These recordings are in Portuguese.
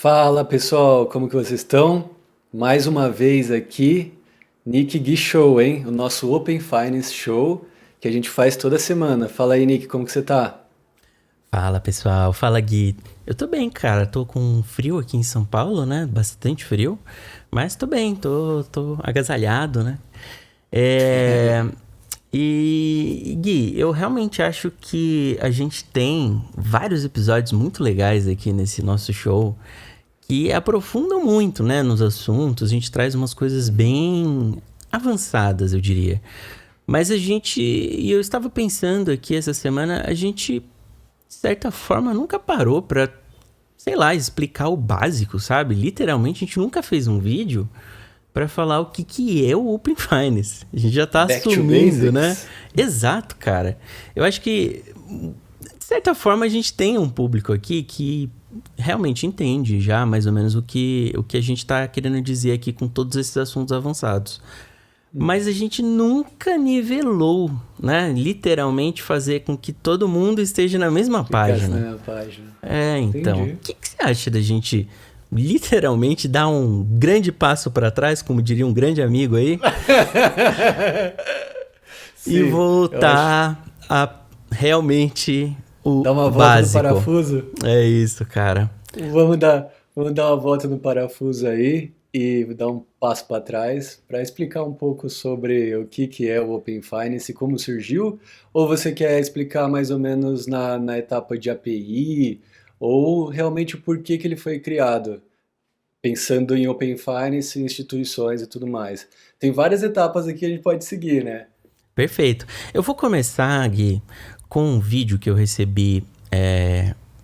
Fala pessoal, como que vocês estão? Mais uma vez aqui, Nick Gui Show, hein? O nosso Open Finance Show que a gente faz toda semana. Fala aí, Nick, como que você tá? Fala pessoal, fala Gui. Eu tô bem, cara. Tô com frio aqui em São Paulo, né? Bastante frio. Mas tô bem, tô agasalhado, né? É... E Gui, eu realmente acho que a gente tem vários episódios muito legais aqui nesse nosso show que aprofundam muito, né, nos assuntos. A gente traz umas coisas bem avançadas, eu diria. Mas e eu estava pensando aqui essa semana, a gente de certa forma, nunca parou pra, sei lá, explicar o básico, sabe? Literalmente, a gente nunca fez um vídeo pra falar o que é o Open Finance. A gente já tá Back to assumindo, né? Basics. Exato, cara. Eu acho que, de certa forma, a gente tem um público aqui que realmente entende já mais ou menos o que a gente tá querendo dizer aqui com todos esses assuntos avançados. Mas a gente nunca nivelou, né? Literalmente fazer com que todo mundo esteja na mesma Ficasse página. na página. Então, o Entendi. que você acha da gente literalmente dar um grande passo para trás, como diria um grande amigo aí, e Sim, eu acho. voltar a realmente o Dá uma volta no básico? parafuso. É isso, cara. Vamos dar uma volta no parafuso aí e dar um passo para trás para explicar um pouco sobre o que é o Open Finance e como surgiu? Ou você quer explicar mais ou menos na etapa de API ou realmente o porquê que ele foi criado, pensando em Open Finance, instituições e tudo mais? Tem várias etapas aqui que a gente pode seguir, né? Perfeito. Eu vou começar, Gui, com um vídeo que eu recebi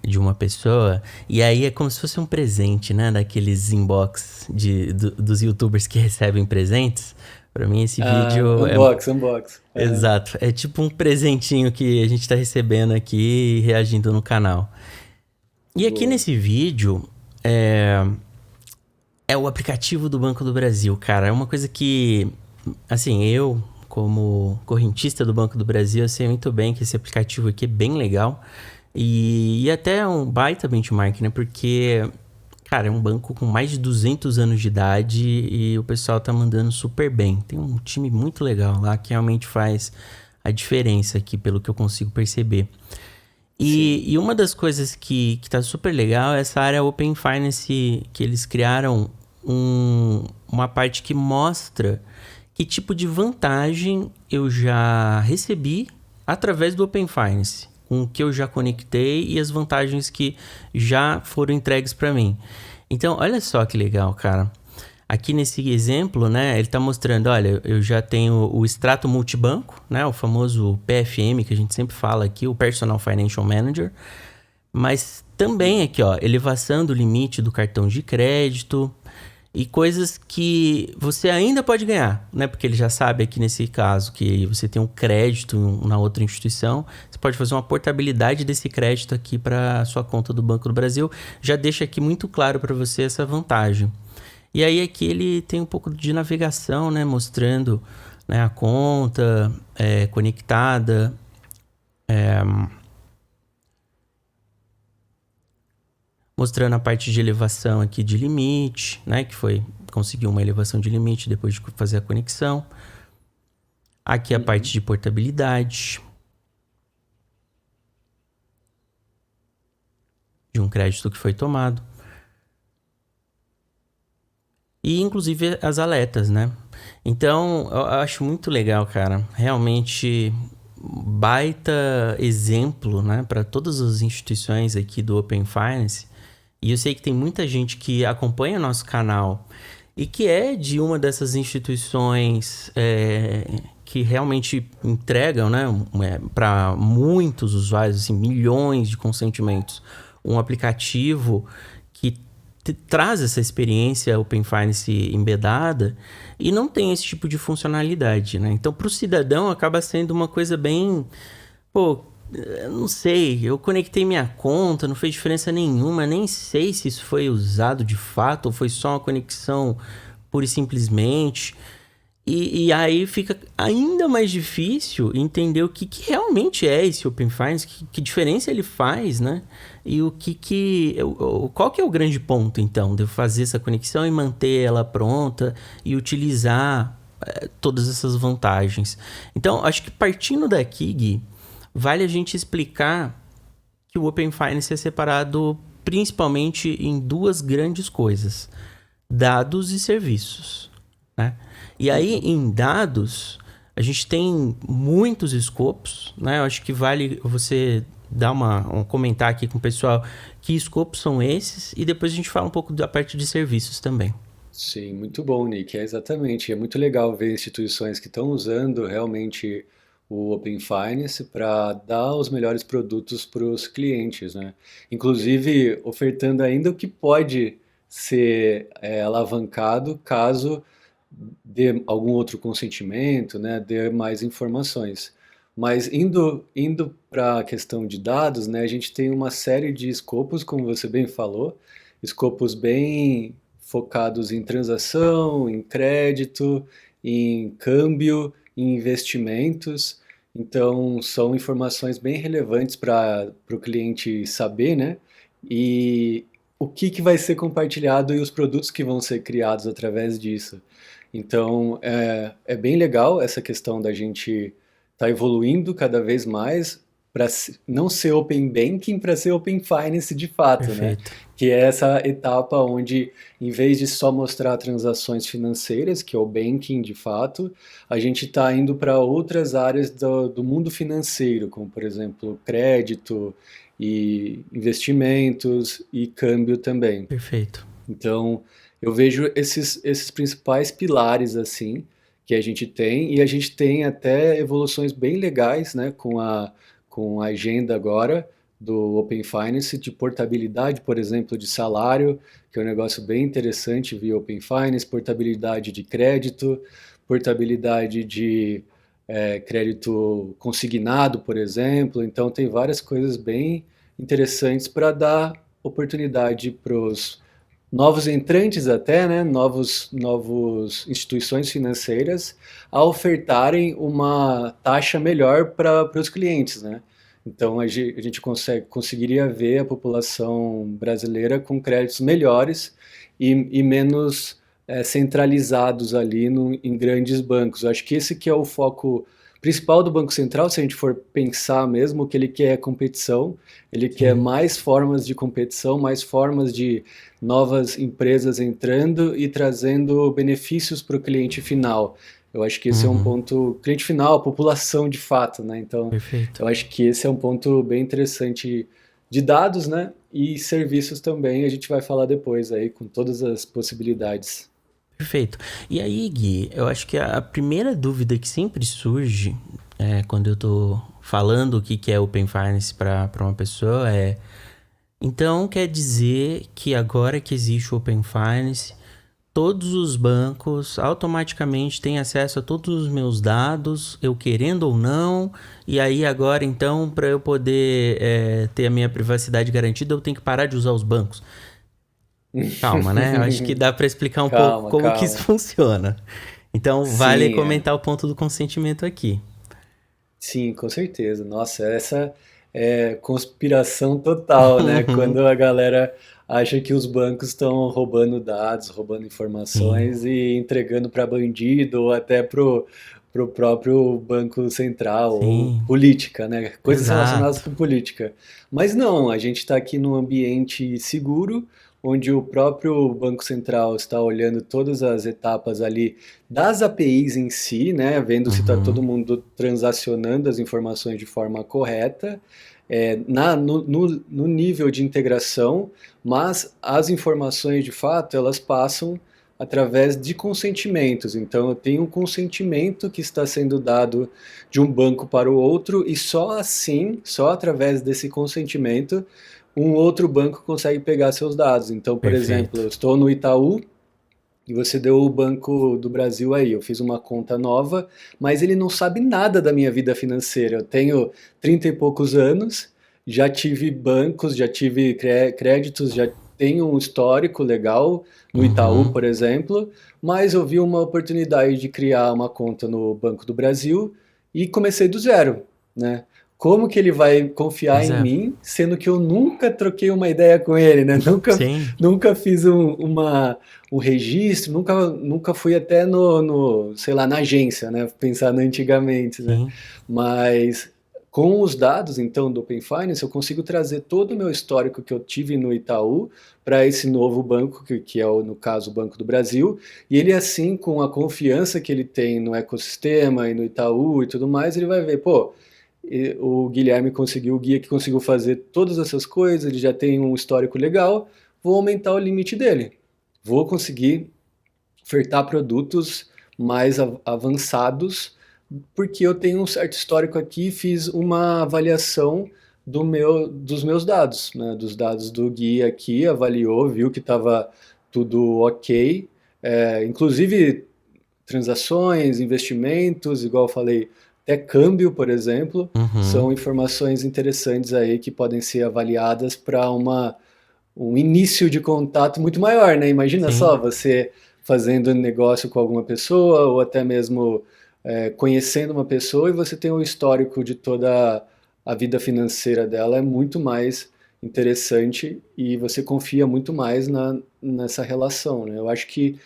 de uma pessoa, e aí é como se fosse um presente, né? Daqueles inbox dos YouTubers que recebem presentes. Pra mim, esse Ah, vídeo é unbox. Aham. exato. É tipo um presentinho que a gente tá recebendo aqui e reagindo no canal. E aqui Boa. nesse vídeo é o aplicativo do Banco do Brasil, cara. É uma coisa que, assim, eu, como correntista do Banco do Brasil, eu sei muito bem que esse aplicativo aqui é bem legal. E até é um baita benchmark, né? Porque, cara, é um banco com mais de 200 anos de idade e o pessoal tá mandando super bem. Tem um time muito legal lá que realmente faz a diferença aqui, pelo que eu consigo perceber. Sim. E uma das coisas que tá super legal é essa área Open Finance que eles criaram uma parte que mostra que tipo de vantagem eu já recebi através do Open Finance, com o que eu já conectei e as vantagens que já foram entregues para mim. Então, olha só que legal, cara. Aqui nesse exemplo, né, ele está mostrando, olha, eu já tenho o extrato multibanco, né, o famoso PFM que a gente sempre fala aqui, o Personal Financial Manager, mas também aqui, ó, elevação do limite do cartão de crédito e coisas que você ainda pode ganhar, né, porque ele já sabe aqui nesse caso que você tem um crédito na outra instituição, você pode fazer uma portabilidade desse crédito aqui para sua conta do Banco do Brasil, já deixa aqui muito claro para você essa vantagem. E aí aqui ele tem um pouco de navegação, né? Mostrando, né, a conta conectada, mostrando a parte de elevação aqui de limite, né? Que foi conseguir uma elevação de limite depois de fazer a conexão. Aqui a parte Uhum. de portabilidade de um crédito que foi tomado. E inclusive as aletas, né? Então, eu acho muito legal, cara. Realmente baita exemplo, né, para todas as instituições aqui do Open Finance. E eu sei que tem muita gente que acompanha nosso canal e que é de uma dessas instituições que realmente entregam, né, para muitos usuários, assim, milhões de consentimentos, um aplicativo que traz essa experiência Open Finance embedada e não tem esse tipo de funcionalidade, né? Então, para o cidadão, acaba sendo uma coisa bem... Pô, eu não sei, eu conectei minha conta, não fez diferença nenhuma, nem sei se isso foi usado de fato ou foi só uma conexão pura e simplesmente. E aí fica ainda mais difícil entender o que realmente é esse Open Finance, que diferença ele faz, né? E qual que é o grande ponto, então, de eu fazer essa conexão e manter ela pronta e utilizar todas essas vantagens. Então, acho que partindo daqui, Gui, vale a gente explicar que o Open Finance é separado principalmente em duas grandes coisas: dados e serviços, né? E aí, Uhum. em dados, a gente tem muitos escopos, né? Eu acho que vale você dar um comentar aqui com o pessoal que escopos são esses e depois a gente fala um pouco da parte de serviços também. Sim, muito bom, Nick. É exatamente. É muito legal ver instituições que estão usando realmente o Open Finance para dar os melhores produtos para os clientes, né? Inclusive ofertando ainda o que pode ser alavancado caso dê algum outro consentimento, né? Dê mais informações. Mas indo para a questão de dados, né? A gente tem uma série de escopos, como você bem falou, escopos bem focados em transação, em crédito, em câmbio, em investimentos. Então, são informações bem relevantes para o cliente saber, né? E o que vai ser compartilhado e os produtos que vão ser criados através disso. Então, é bem legal essa questão da gente estar evoluindo cada vez mais para não ser Open Banking, para ser Open Finance de fato, né? Perfeito. Que é essa etapa onde, em vez de só mostrar transações financeiras, que é o banking de fato, a gente está indo para outras áreas do mundo financeiro, como por exemplo crédito e investimentos e câmbio também. Perfeito. Então, eu vejo esses principais pilares assim que a gente tem, e a gente tem até evoluções bem legais, né, com a agenda agora do Open Finance de portabilidade, por exemplo, de salário, que é um negócio bem interessante via Open Finance, portabilidade de crédito, portabilidade de crédito consignado, por exemplo. Então, tem várias coisas bem interessantes para dar oportunidade para os novos entrantes até, né, novos instituições financeiras a ofertarem uma taxa melhor para os clientes, né? Então a gente conseguiria ver a população brasileira com créditos melhores e menos centralizados ali em grandes bancos. Eu acho que esse que é o foco principal do Banco Central, se a gente for pensar mesmo, o que ele quer é competição, ele quer Sim. mais formas de competição, mais formas de novas empresas entrando e trazendo benefícios para o cliente final. Eu acho que esse é um Uhum. ponto, cliente final, a população de fato, né? Então, Perfeito. eu acho que esse é um ponto bem interessante de dados, né? E serviços também, a gente vai falar depois aí, com todas as possibilidades. Perfeito. E aí, Gui, eu acho que a primeira dúvida que sempre surge quando eu tô falando o que é Open Finance para uma pessoa então quer dizer que agora que existe o Open Finance, todos os bancos automaticamente têm acesso a todos os meus dados, eu querendo ou não, e aí agora então, para eu poder ter a minha privacidade garantida, eu tenho que parar de usar os bancos. Calma, né? Eu acho que dá para explicar um pouco Calma, como que isso calma. funciona. Então, vale Sim, é. comentar o ponto do consentimento aqui. Sim, com certeza. Nossa, essa é conspiração total, né? Quando a galera acha que os bancos estão roubando dados, roubando Sim, informações e entregando para bandido ou até pro próprio Banco Central ou sim, política, né? Coisas relacionadas exato. com política. Mas não, a gente está aqui num ambiente seguro, onde o próprio Banco Central está olhando todas as etapas ali das APIs em si, né, vendo se está Uhum, todo mundo transacionando as informações de forma correta, no nível de integração, mas as informações de fato elas passam através de consentimentos. Então, eu tenho um consentimento que está sendo dado de um banco para o outro, e só assim, só através desse consentimento, um outro banco consegue pegar seus dados. Então, por exemplo, eu perfeito. estou no Itaú, e você deu o Banco do Brasil aí, eu fiz uma conta nova, mas ele não sabe nada da minha vida financeira. Eu tenho 30 e poucos anos, já tive bancos, já tive créditos, já tenho um histórico legal no Itaú, Uhum. por exemplo, mas eu vi uma oportunidade de criar uma conta no Banco do Brasil e comecei do zero, né? Como que ele vai confiar Pois em é. mim, sendo que eu nunca troquei uma ideia com ele, né? Sim, Nunca fiz um registro, nunca fui até sei lá, na agência, né? Pensando antigamente, né? sim. Mas com os dados, então, do Open Finance, eu consigo trazer todo o meu histórico que eu tive no Itaú para esse novo banco, que é, no caso, o Banco do Brasil, e ele, assim, com a confiança que ele tem no ecossistema e no Itaú e tudo mais, ele vai ver, pô, o Guilherme conseguiu, o guia que conseguiu fazer todas essas coisas, ele já tem um histórico legal, vou aumentar o limite dele. Vou conseguir ofertar produtos mais avançados, porque eu tenho um certo histórico aqui, fiz uma avaliação dos meus dados, né, dos dados do guia aqui, avaliou, viu que estava tudo ok, inclusive transações, investimentos, igual eu falei, até câmbio, por exemplo, Uhum. são informações interessantes aí que podem ser avaliadas para um início de contato muito maior, né? Imagina Sim. só você fazendo negócio com alguma pessoa ou até mesmo conhecendo uma pessoa e você tem um histórico de toda a vida financeira dela, é muito mais interessante e você confia muito mais nessa relação, né? Eu acho que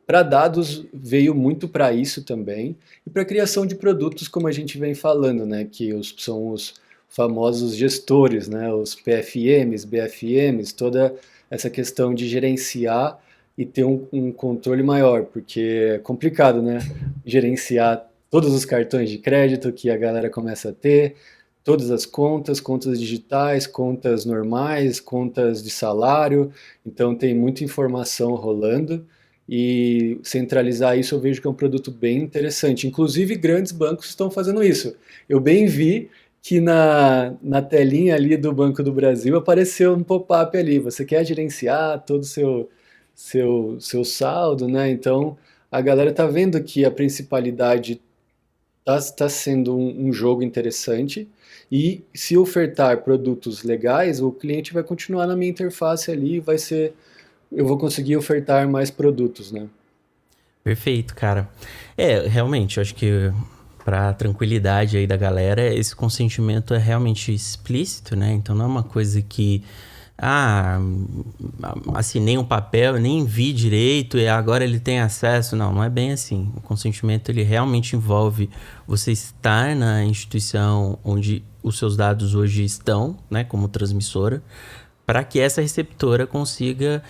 para dados veio muito para isso também e para a criação de produtos como a gente vem falando, né? Que são os famosos gestores, né? Os PFMs, BFMs, toda essa questão de gerenciar e ter um controle maior, porque é complicado, né? Gerenciar todos os cartões de crédito que a galera começa a ter, todas as contas, contas digitais, contas normais, contas de salário, então tem muita informação rolando e centralizar isso eu vejo que é um produto bem interessante. Inclusive grandes bancos estão fazendo isso. Eu bem vi que na telinha ali do Banco do Brasil apareceu um pop-up ali. Você quer gerenciar todo o seu saldo, né? Então a galera está vendo que a principalidade está sendo um jogo interessante e se ofertar produtos legais, o cliente vai continuar na minha interface ali, eu vou conseguir ofertar mais produtos, né? Perfeito, cara. Realmente, eu acho que pra tranquilidade aí da galera, esse consentimento é realmente explícito, né? Então não é uma coisa que, ah, assinei um papel, nem vi direito e agora ele tem acesso. Não, não é bem assim. O consentimento, ele realmente envolve você estar na instituição onde os seus dados hoje estão, né? Como transmissora, para que essa receptora consiga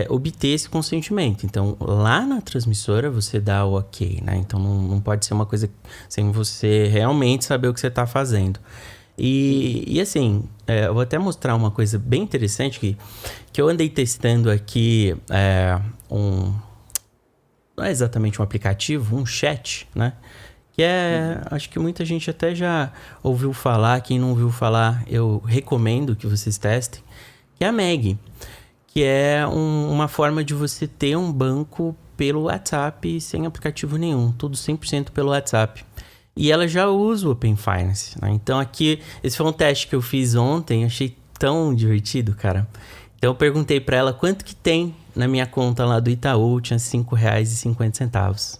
obter esse consentimento. Então, lá na transmissora, você dá o ok, né? Então, não pode ser uma coisa sem você realmente saber o que você está fazendo. E assim, eu vou até mostrar uma coisa bem interessante que eu andei testando aqui, não é exatamente um aplicativo, um chat, né? Que acho que muita gente até já ouviu falar. Quem não ouviu falar, eu recomendo que vocês testem, que é a Meg, que é uma forma de você ter um banco pelo WhatsApp sem aplicativo nenhum, tudo 100% pelo WhatsApp. E ela já usa o Open Finance, né? Então aqui, esse foi um teste que eu fiz ontem, achei tão divertido, cara. Então eu perguntei pra ela quanto que tem na minha conta lá do Itaú, tinha R$ 5,50.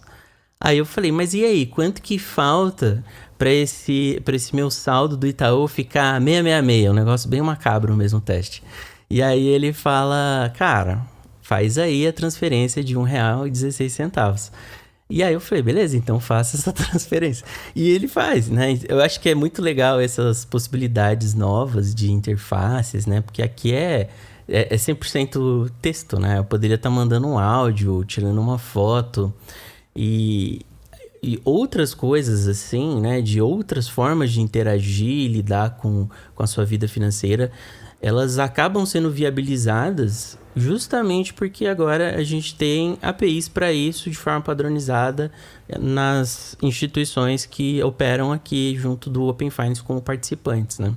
Aí eu falei, mas e aí, quanto que falta pra esse meu saldo do Itaú ficar 666? Um negócio bem macabro mesmo o teste. E aí ele fala, cara, faz aí a transferência de R$ 1,16. E aí eu falei, beleza, então faça essa transferência. E ele faz, né? Eu acho que é muito legal essas possibilidades novas de interfaces, né? Porque aqui é 100% texto, né? Eu poderia estar mandando um áudio, tirando uma foto. E, e outras coisas assim, né, de outras formas de interagir e lidar com a sua vida financeira, elas acabam sendo viabilizadas justamente porque agora a gente tem APIs para isso de forma padronizada nas instituições que operam aqui junto do Open Finance como participantes, né?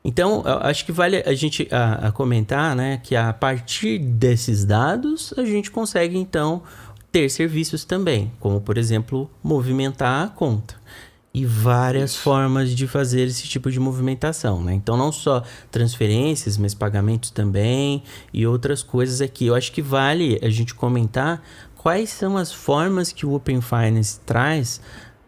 Então, eu acho que vale a gente a comentar, né, que a partir desses dados a gente consegue então ter serviços também, como por exemplo movimentar a conta. e várias Isso. formas de fazer esse tipo de movimentação, né? Então, não só transferências, mas pagamentos também e outras coisas aqui. Eu acho que vale a gente comentar quais são as formas que o Open Finance traz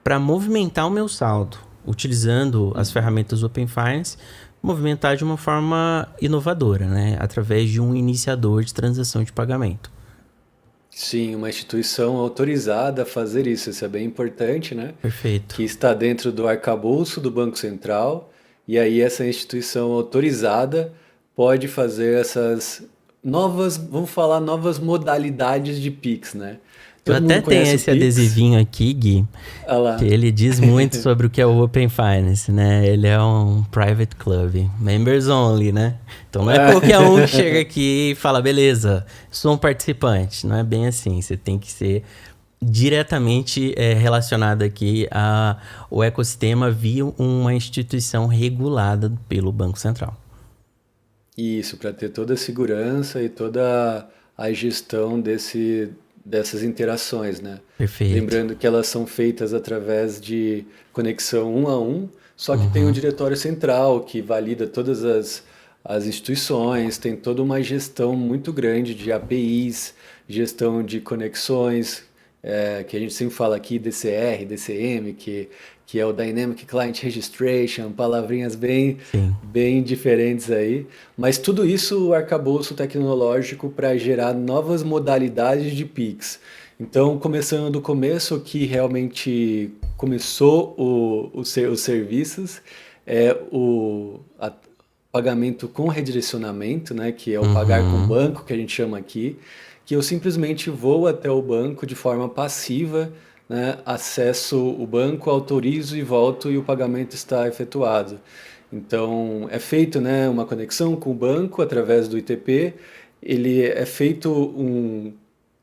para movimentar o meu saldo, utilizando as Uhum. ferramentas Open Finance, movimentar de uma forma inovadora, né? Através de um iniciador de transação de pagamento. Sim, uma instituição autorizada a fazer isso é bem importante, né? Perfeito. Que está dentro do arcabouço do Banco Central, e aí essa instituição autorizada pode fazer essas novas, vamos falar, novas modalidades de Pix, né? Eu Todo mundo até tenho conhece o esse Pix? adesivinho aqui, Gui, Ah que lá. ele diz muito sobre o que é o Open Finance, né? Ele é um private club, members only, né? Então não é qualquer um que chega aqui e fala, beleza, sou um participante. Não é bem assim. Você tem que ser diretamente relacionado aqui ao ecossistema via uma instituição regulada pelo Banco Central. Isso, para ter toda a segurança e toda a gestão dessas interações, né? Perfeito. Lembrando que elas são feitas através de conexão um a um, só que tem o Uhum. diretório central que valida todas as instituições, tem toda uma gestão muito grande de APIs, gestão de conexões, que a gente sempre fala aqui, DCR, DCM, que é o Dynamic Client Registration, palavrinhas Sim. bem diferentes aí, mas tudo isso o arcabouço tecnológico para gerar novas modalidades de Pix. Então, começando do começo, que realmente começou os serviços, é pagamento com redirecionamento, né, que é o pagar com Uhum. banco, que a gente chama aqui, que eu simplesmente vou até o banco de forma passiva, né, acesso o banco, autorizo e volto e o pagamento está efetuado. Então, é feito, né, uma conexão com o banco através do ITP, ele é feito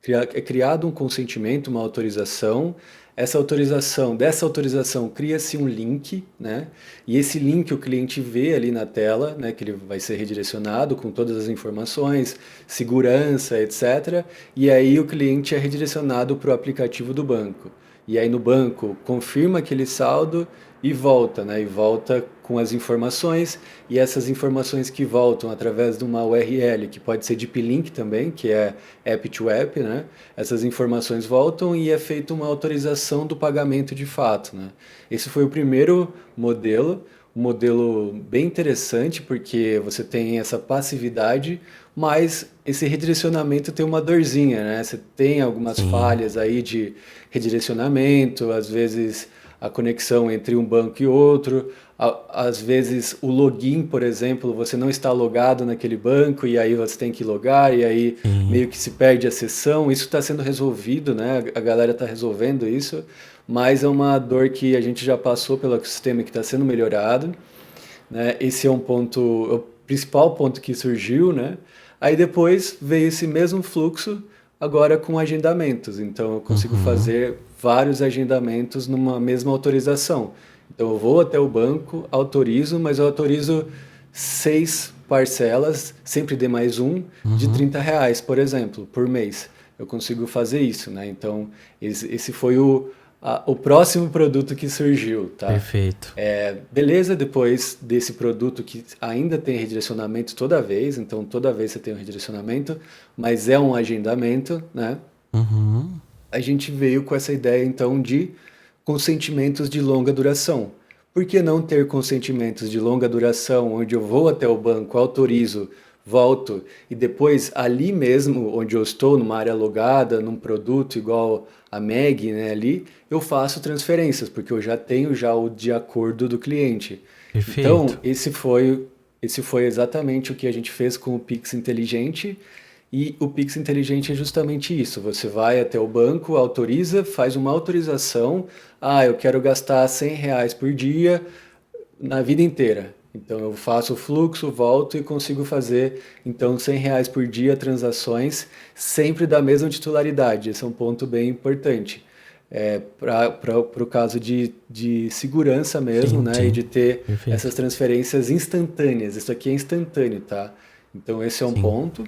é criado um consentimento, uma autorização. Dessa autorização, cria-se um link, né? E esse link o cliente vê ali na tela, né? Que ele vai ser redirecionado com todas as informações, segurança, etc. E aí o cliente é redirecionado para o aplicativo do banco. E aí no banco confirma aquele saldo e volta, né? E volta com as informações, e essas informações que voltam através de uma URL, que pode ser Deep Link também, que é app to app, né? Essas informações voltam e é feita uma autorização do pagamento de fato, né? Esse foi o primeiro modelo, um modelo bem interessante, porque você tem essa passividade, mas esse redirecionamento tem uma dorzinha, né? Você tem algumas Sim. falhas aí de redirecionamento, às vezes a conexão entre um banco e outro, às vezes o login, por exemplo, você não está logado naquele banco e aí você tem que logar e aí Sim. meio que se perde a sessão. Isso está sendo resolvido, né? A galera está resolvendo isso, mas é uma dor que a gente já passou pelo ecossistema que está sendo melhorado, né? Esse é um ponto, é o principal ponto que surgiu, né? Aí depois veio esse mesmo fluxo agora com agendamentos. Então eu consigo Uhum. fazer vários agendamentos numa mesma autorização. Então eu vou até o banco, autorizo, mas eu autorizo 6 parcelas, sempre D mais um, de Uhum. R$ 30, por exemplo, por mês. Eu consigo fazer isso, né? Então esse foi o próximo produto que surgiu, tá? Perfeito. Beleza, depois desse produto que ainda tem redirecionamento toda vez, então toda vez você tem um redirecionamento, mas é um agendamento, né? Uhum. A gente veio com essa ideia então de consentimentos de longa duração. Por que não ter consentimentos de longa duração, onde eu vou até o banco, autorizo, volto e depois ali mesmo onde eu estou, numa área logada, num produto igual a Meg, né, ali, eu faço transferências, porque eu já tenho já o de acordo do cliente. Então, Perfeito. esse foi exatamente o que a gente fez com o Pix Inteligente. E o Pix Inteligente é justamente isso. Você vai até o banco, autoriza, faz uma autorização. Ah, eu quero gastar R$ 100 por dia na vida inteira. Então eu faço o fluxo, volto e consigo fazer então R$ 100 por dia transações sempre da mesma titularidade. Esse é um ponto bem importante. Para o caso de segurança mesmo, Sim, né? E sim. de ter Perfeito. essas transferências instantâneas. Isso aqui é instantâneo, tá? Então esse é um Sim. ponto.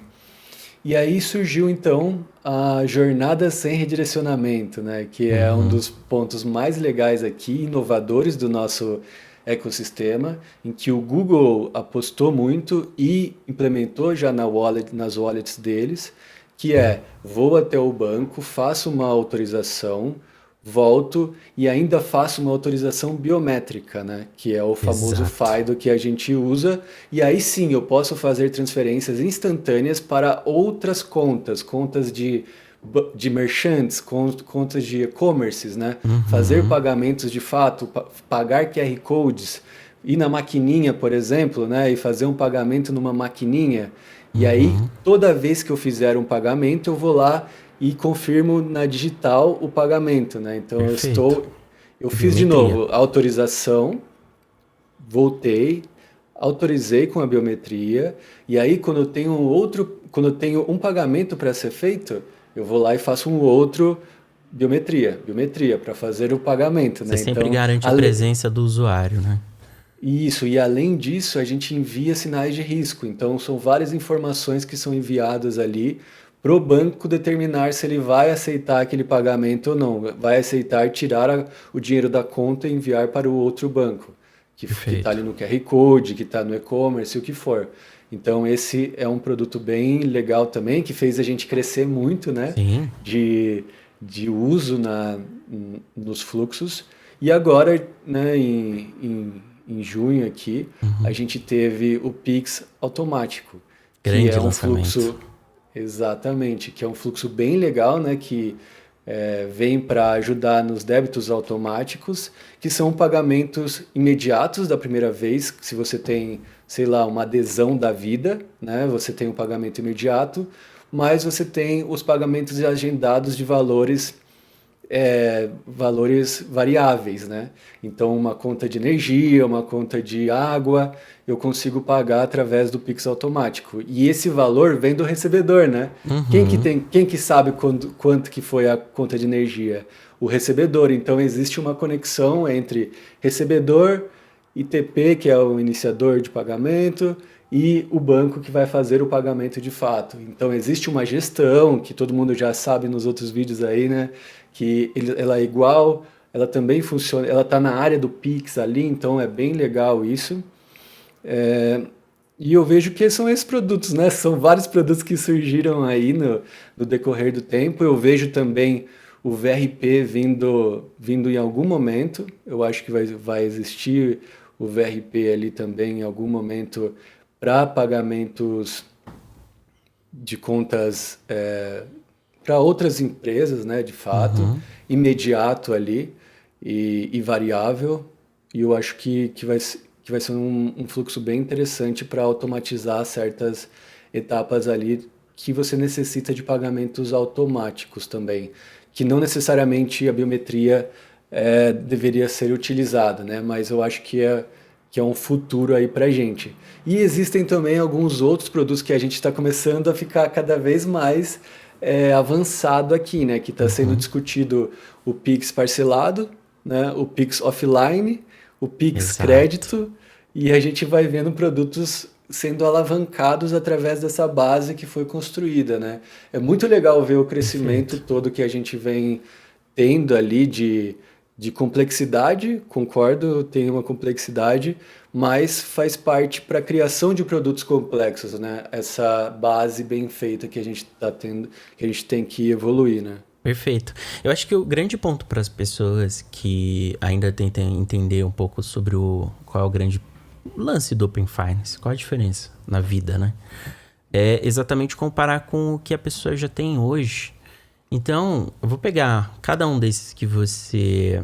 E aí surgiu então a jornada sem redirecionamento, né? Que é um Uhum. dos pontos mais legais aqui, inovadores do nosso ecossistema, em que o Google apostou muito e implementou já nas wallets deles, que Sim. é vou até o banco, faço uma autorização, volto e ainda faço uma autorização biométrica, né? Que é o famoso Exato. FIDO que a gente usa. E aí sim eu posso fazer transferências instantâneas para outras contas, contas de merchants, contas de e-commerces, né? Fazer Uhum. pagamentos de fato, pagar QR codes, ir na maquininha, por exemplo, né? E fazer um pagamento numa maquininha. E aí, Uhum. toda vez que eu fizer um pagamento, eu vou lá e confirmo na digital o pagamento, né? Então Perfeito. eu fiz de Biometria. novo a autorização, voltei, autorizei com a biometria, e aí quando eu tenho um pagamento para ser feito, eu vou lá e faço um outro biometria para fazer o pagamento, Você né? sempre Então, garante a presença do usuário, né? isso, e além disso, a gente envia sinais de risco. Então, são várias informações que são enviadas ali para o banco determinar se ele vai aceitar aquele pagamento ou não. Vai aceitar tirar o dinheiro da conta e enviar para o outro banco, que está ali Perfeito. no QR Code, que está no e-commerce, o que for. Então, esse é um produto bem legal também, que fez a gente crescer muito, né, Sim. de, de uso nos fluxos. E agora, né, em junho aqui, a Uhum. gente teve o Pix automático, que Grande é um lançamento. fluxo, exatamente, que é um fluxo bem legal, né, que vem para ajudar nos débitos automáticos, que são pagamentos imediatos da primeira vez, se você tem, sei lá, uma adesão da vida, né, você tem um pagamento imediato, mas você tem os pagamentos agendados de valores variáveis, né? Então, uma conta de energia, uma conta de água, eu consigo pagar através do Pix automático. E esse valor vem do recebedor, né? Uhum. Quem que sabe quanto que foi a conta de energia? O recebedor. Então, existe uma conexão entre recebedor, ITP, que é o iniciador de pagamento, e o banco que vai fazer o pagamento de fato. Então, existe uma gestão, que todo mundo já sabe nos outros vídeos aí, né? Ela é igual, ela também funciona, ela está na área do Pix ali, então é bem legal isso. E eu vejo que são esses produtos, né? São vários produtos que surgiram aí no decorrer do tempo. Eu vejo também o VRP vindo em algum momento. Eu acho que vai existir o VRP ali também em algum momento para pagamentos de contas para outras empresas, né, de fato, Uhum. imediato ali e variável. E eu acho que vai ser um fluxo bem interessante para automatizar certas etapas ali que você necessita de pagamentos automáticos também, que não necessariamente a biometria deveria ser utilizada, né? Mas eu acho que é um futuro aí para gente. E existem também alguns outros produtos que a gente está começando a ficar cada vez mais avançado aqui, né? Que está sendo Uhum. discutido o Pix parcelado, né? O Pix offline, o Pix Exato. crédito, e a gente vai vendo produtos sendo alavancados através dessa base que foi construída, né? É muito legal ver o crescimento Perfeito. todo que a gente vem tendo ali de complexidade, concordo, tem uma complexidade, mas faz parte para a criação de produtos complexos, né? Essa base bem feita que a gente está tendo, que a gente tem que evoluir, né? Perfeito. Eu acho que o grande ponto para as pessoas que ainda tentam entender um pouco sobre qual é o grande lance do Open Finance, qual a diferença na vida, né? É exatamente comparar com o que a pessoa já tem hoje. Então, eu vou pegar cada um desses que você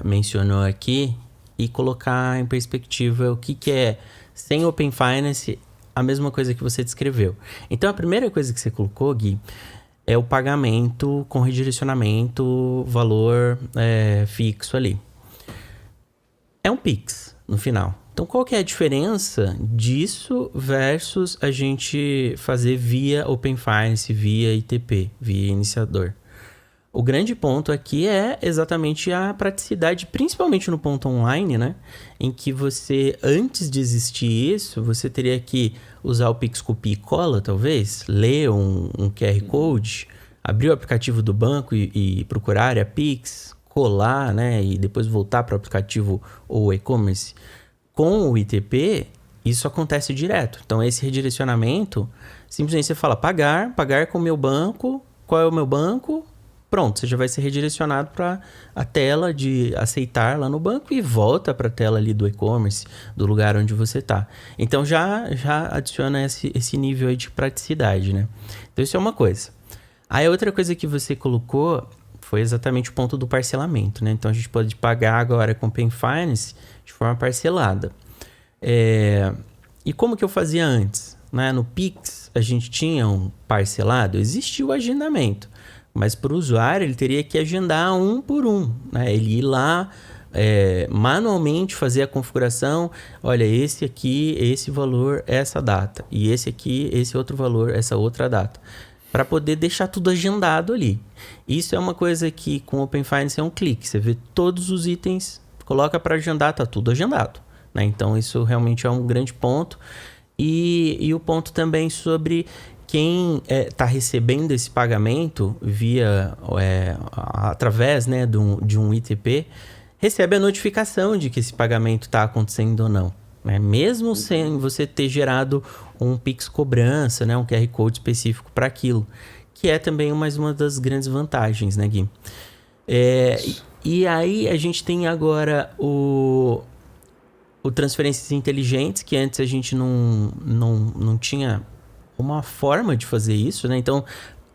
mencionou aqui e colocar em perspectiva o que é sem Open Finance a mesma coisa que você descreveu. Então, a primeira coisa que você colocou, Gui, é o pagamento com redirecionamento, valor fixo ali. É um Pix no final. Então, qual que é a diferença disso versus a gente fazer via Open Finance, via ITP, via iniciador? O grande ponto aqui é exatamente a praticidade, principalmente no ponto online, né? Em que você, antes de existir isso, você teria que usar o Pix Copia e Cola, talvez, ler um QR Code, abrir o aplicativo do banco e procurar a área Pix, colar, né? E depois voltar para o aplicativo ou e-commerce. Com o ITP, isso acontece direto. Então, esse redirecionamento, simplesmente você fala pagar com o meu banco, qual é o meu banco? Pronto, você já vai ser redirecionado para a tela de aceitar lá no banco e volta para a tela ali do e-commerce, do lugar onde você está. Então já adiciona esse nível aí de praticidade, né? Então isso é uma coisa. Aí outra coisa que você colocou foi exatamente o ponto do parcelamento, né? Então a gente pode pagar agora com Pay Finance de forma parcelada. E como que eu fazia antes? Né? No Pix a gente tinha um parcelado, existia o agendamento. Mas para o usuário, ele teria que agendar um por um. Né? Ele ir lá, manualmente fazer a configuração. Olha, esse aqui, esse valor, essa data. E esse aqui, esse outro valor, essa outra data. Para poder deixar tudo agendado ali. Isso é uma coisa que com o Open Finance é um clique. Você vê todos os itens, coloca para agendar, tá tudo agendado. Né? Então, isso realmente é um grande ponto. E o ponto também sobre quem está recebendo esse pagamento através, né, de um ITP, recebe a notificação de que esse pagamento está acontecendo ou não. Né? Mesmo sem você ter gerado um Pix cobrança, né, um QR Code específico para aquilo, que é também mais uma das grandes vantagens, né, Gui? E aí a gente tem agora o transferências inteligentes, que antes a gente não tinha uma forma de fazer isso, né? Então,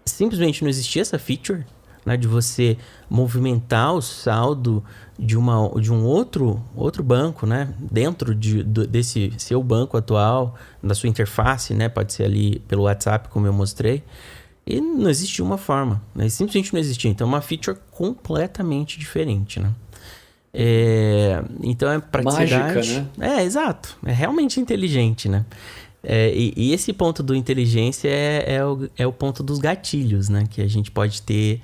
simplesmente não existia essa feature, né? De você movimentar o saldo de um outro banco, né? Dentro desse seu banco atual, da sua interface, né? Pode ser ali pelo WhatsApp, como eu mostrei. E não existia uma forma, né? Simplesmente não existia. Então, é uma feature completamente diferente, né? Então é praticidade. Mágica, né? Exato. É realmente inteligente, né? E esse ponto do inteligência é o ponto dos gatilhos, né? Que a gente pode ter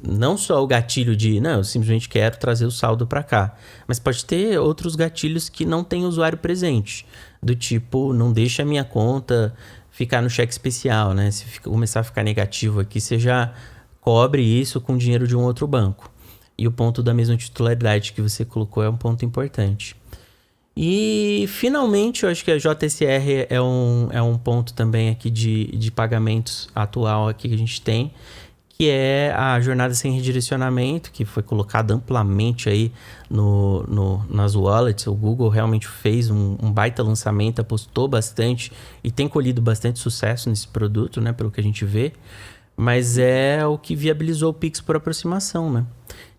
não só o gatilho de, não, eu simplesmente quero trazer o saldo para cá, mas pode ter outros gatilhos que não tem usuário presente, do tipo, não deixa a minha conta ficar no cheque especial, né? Se começar a ficar negativo aqui, você já cobre isso com dinheiro de um outro banco. E o ponto da mesma titularidade que você colocou é um ponto importante. E, finalmente, eu acho que a JSR é um ponto também aqui de pagamentos atual aqui que a gente tem, que é a jornada sem redirecionamento, que foi colocada amplamente aí nas wallets. O Google realmente fez um baita lançamento, apostou bastante e tem colhido bastante sucesso nesse produto, né, pelo que a gente vê. Mas é o que viabilizou o Pix por aproximação, né?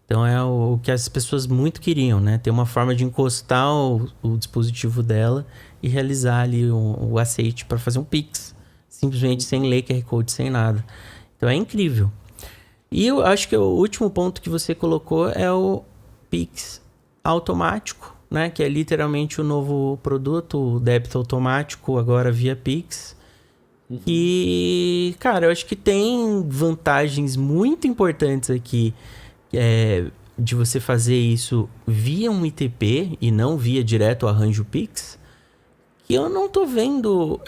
Então é o que as pessoas muito queriam, né? Ter uma forma de encostar o dispositivo dela e realizar ali o aceite para fazer um Pix. Simplesmente sem ler QR Code, sem nada. Então é incrível. E eu acho que o último ponto que você colocou é o Pix automático, né? Que é literalmente o novo produto, o débito automático agora via Pix. E, cara, eu acho que tem vantagens muito importantes aqui de você fazer isso via um ITP e não via direto o Arranjo Pix, que eu não tô vendo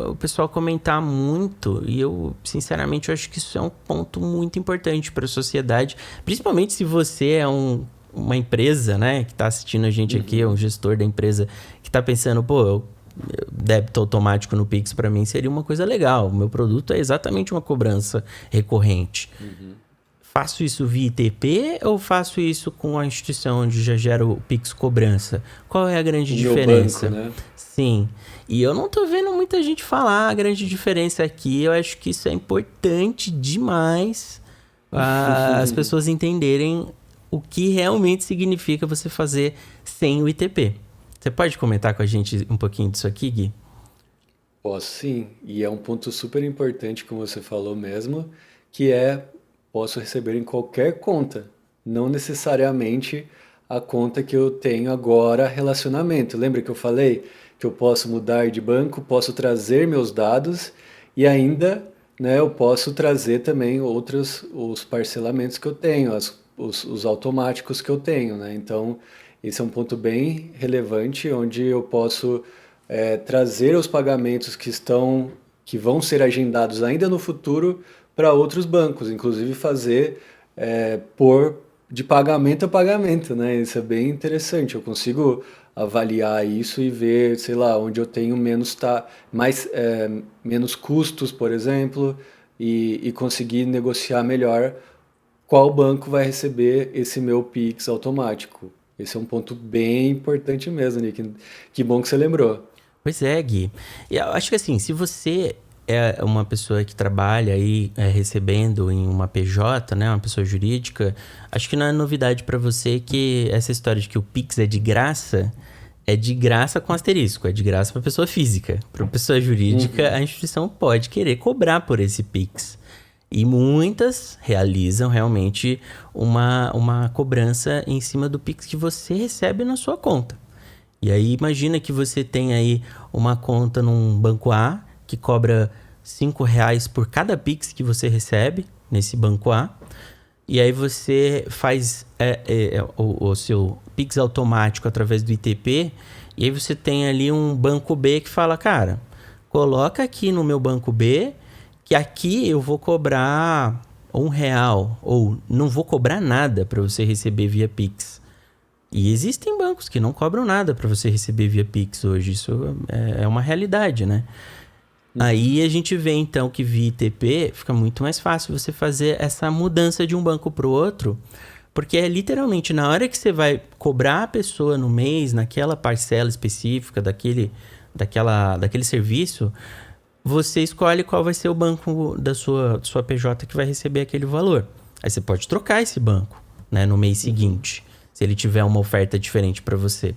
o pessoal comentar muito, e eu, sinceramente, eu acho que isso é um ponto muito importante para a sociedade, principalmente se você é uma empresa, né, que tá assistindo a gente aqui, é um gestor da empresa que tá pensando, pô, débito automático no Pix para mim seria uma coisa legal, o meu produto é exatamente uma cobrança recorrente. Faço isso via ITP ou faço isso com a instituição onde já gera o Pix cobrança? Qual é a grande diferença? Meu banco, né? Sim. E eu não tô vendo muita gente falar a grande diferença aqui. Eu acho que isso é importante demais as pessoas entenderem o que realmente significa você fazer sem o ITP. Você pode comentar com a gente um pouquinho disso aqui, Gui? Posso sim, e é um ponto super importante, como você falou mesmo, que posso receber em qualquer conta, não necessariamente a conta que eu tenho agora relacionamento. Lembra que eu falei que eu posso mudar de banco, posso trazer meus dados e ainda né, eu posso trazer também os parcelamentos que eu tenho, os automáticos que eu tenho, né? Então, esse é um ponto bem relevante, onde eu posso trazer os pagamentos que vão ser agendados ainda no futuro para outros bancos, inclusive fazer por de pagamento a pagamento, né? Isso é bem interessante. Eu consigo avaliar isso e ver, sei lá, onde eu tenho menos custos, por exemplo, e conseguir negociar melhor qual banco vai receber esse meu Pix automático. Esse é um ponto bem importante mesmo, Nick. Que bom que você lembrou. Pois é, Gui. E eu acho que assim, se você é uma pessoa que trabalha aí recebendo em uma PJ, né, uma pessoa jurídica, acho que não é novidade para você que essa história de que o Pix é de graça com asterisco, é de graça para pessoa física. Para pessoa jurídica, Uhum. a instituição pode querer cobrar por esse Pix. E muitas realizam realmente uma cobrança em cima do Pix que você recebe na sua conta. E aí imagina que você tem aí uma conta num banco A que cobra R$ 5 por cada Pix que você recebe nesse banco A. E aí você faz o seu Pix automático através do ITP. E aí você tem ali um banco B que fala, cara, coloca aqui no meu banco B que aqui eu vou cobrar R$ 1 ou não vou cobrar nada para você receber via Pix. E existem bancos que não cobram nada para você receber via Pix hoje. Isso é uma realidade, né? Uhum. Aí a gente vê então que via ITP fica muito mais fácil você fazer essa mudança de um banco para o outro, porque é literalmente na hora que você vai cobrar a pessoa no mês, naquela parcela específica daquele serviço, você escolhe qual vai ser o banco da sua PJ que vai receber aquele valor. Aí você pode trocar esse banco, né, no mês Uhum. seguinte, se ele tiver uma oferta diferente para você.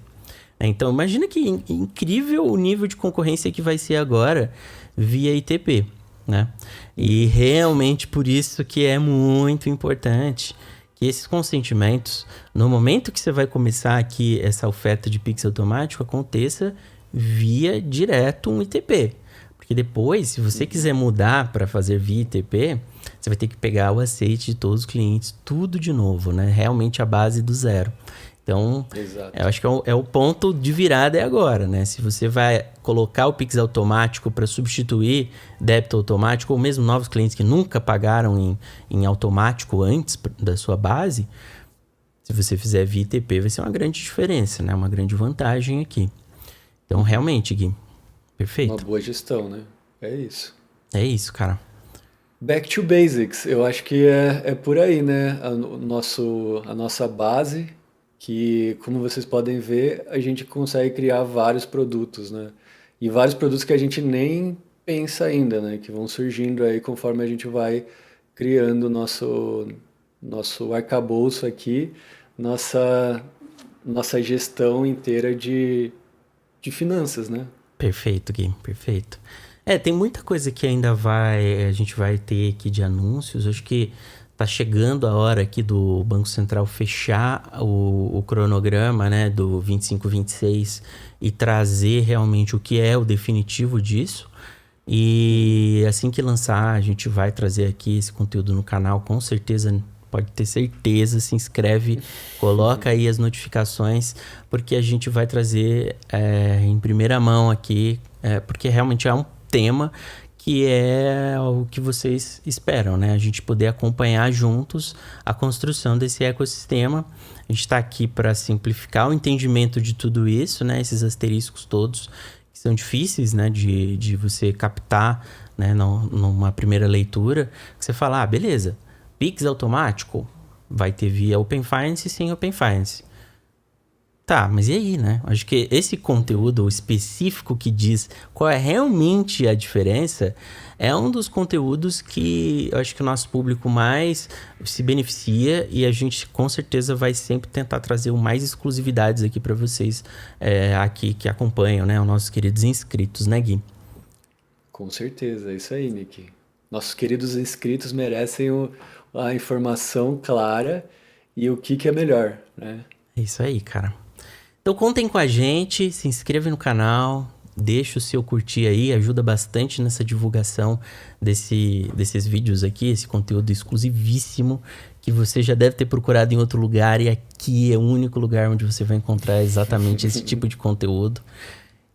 Então, imagina que incrível o nível de concorrência que vai ser agora via ITP, né? E Uhum. realmente por isso que é muito importante que esses consentimentos, no momento que você vai começar aqui essa oferta de Pix automático, aconteça via direto um ITP. Porque depois, se você Uhum. quiser mudar para fazer via ITP, você vai ter que pegar o aceite de todos os clientes, tudo de novo, né? Realmente a base do zero. Então, eu Exato. acho que é o ponto de virada é agora, né? Se você vai colocar o Pix automático para substituir débito automático, ou mesmo novos clientes que nunca pagaram em automático antes da sua base, se você fizer via ITP, vai ser uma grande diferença, né? Uma grande vantagem aqui. Então, Uhum. realmente, Gui, Uma perfeito. boa gestão, né? É isso. É isso, cara. Back to basics, eu acho que é por aí, né? A nossa base, que, como vocês podem ver, a gente consegue criar vários produtos, né? E vários produtos que a gente nem pensa ainda, né? Que vão surgindo aí conforme a gente vai criando o nosso arcabouço aqui, nossa, nossa gestão inteira de finanças, né? Perfeito, Gui, perfeito. Tem muita coisa que ainda a gente vai ter aqui de anúncios. Acho que tá chegando a hora aqui do Banco Central fechar o cronograma, né, do 25-26 e trazer realmente o que é o definitivo disso. Uhum. E assim que lançar, a gente vai trazer aqui esse conteúdo no canal, com certeza, pode ter certeza, se inscreve, coloca aí as notificações, porque a gente vai trazer em primeira mão aqui, porque realmente é um tema que é o que vocês esperam, né? A gente poder acompanhar juntos a construção desse ecossistema. A gente está aqui para simplificar o entendimento de tudo isso, né? Esses asteriscos todos que são difíceis, né, de você captar, né, numa primeira leitura, que você fala, ah, beleza, Pix automático vai ter via Open Finance e sem Open Finance. Tá, mas e aí, né? Acho que esse conteúdo específico que diz qual é realmente a diferença é um dos conteúdos que eu acho que o nosso público mais se beneficia e a gente com certeza vai sempre tentar trazer o mais exclusividades aqui para vocês aqui que acompanham, né? Os nossos queridos inscritos, né, Gui? Com certeza, é isso aí, Nick. Nossos queridos inscritos merecem a informação clara e o que é melhor, né? É isso aí, cara. Então contem com a gente, se inscreve no canal, deixa o seu curtir aí, ajuda bastante nessa divulgação desses vídeos aqui, esse conteúdo exclusivíssimo que você já deve ter procurado em outro lugar e aqui é o único lugar onde você vai encontrar exatamente esse tipo de conteúdo.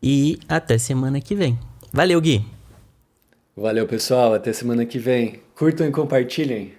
E até semana que vem. Valeu, Gui! Valeu, pessoal. Até semana que vem. Curtam e compartilhem.